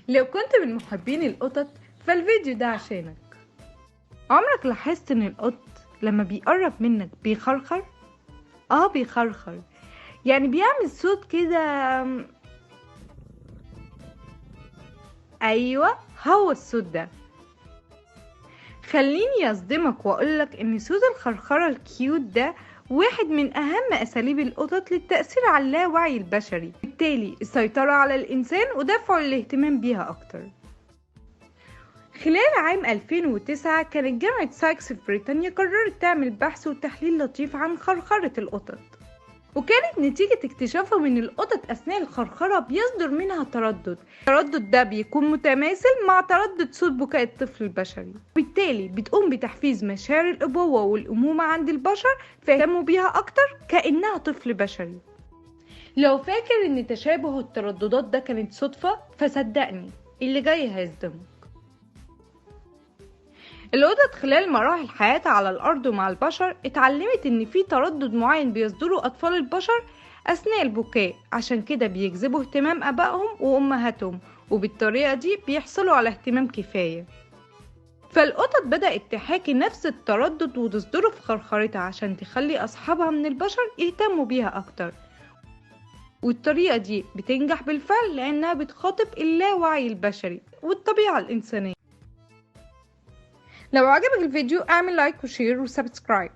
لو كنت من محبين القطط فالفيديو ده عشانك. عمرك لاحظت ان القط لما بيقرب منك بيخرخر؟ بيخرخر، يعني بيعمل صوت كده. ايوه، هو الصوت ده. خليني اصدمك واقولك ان صوت الخرخرة الكيوت ده واحد من اهم اساليب القطط للتأثير على اللاوعي البشري، بالتالي السيطرة على الانسان ودفعه الاهتمام بيها اكتر. خلال عام 2009 كانت جامعة سايكس في بريطانيا قررت تعمل بحث وتحليل لطيف عن خرخرة القطط، وكانت نتيجة اكتشافهم ان القطط اثناء الخرخرة بيصدر منها التردد ده بيكون متماثل مع تردد صوت بكاء الطفل البشري، بالتالي بتقوم بتحفيز مشاعر الابوة والامومة عند البشر فيهتموا بيها اكتر كأنها طفل بشري. لو فاكر ان تشابه الترددات ده كانت صدفة فصدقني اللي جاي هيصدمك. القطط خلال مراحل حياتها على الأرض ومع البشر اتعلمت إن في تردد معين بيصدره أطفال البشر أثناء البكاء، عشان كده بيجذبوا اهتمام آبائهم وأمهاتهم، وبالطريقة دي بيحصلوا على اهتمام كفاية. فالقطط بدأت تحاكي نفس التردد وتصدره في خرخرتها عشان تخلي أصحابها من البشر يهتموا بيها أكتر، والطريقة دي بتنجح بالفعل لأنها بتخاطب اللاوعي البشري والطبيعة الإنسانية. لو عجبك الفيديو اعمل لايك وشير وسبسكرايب.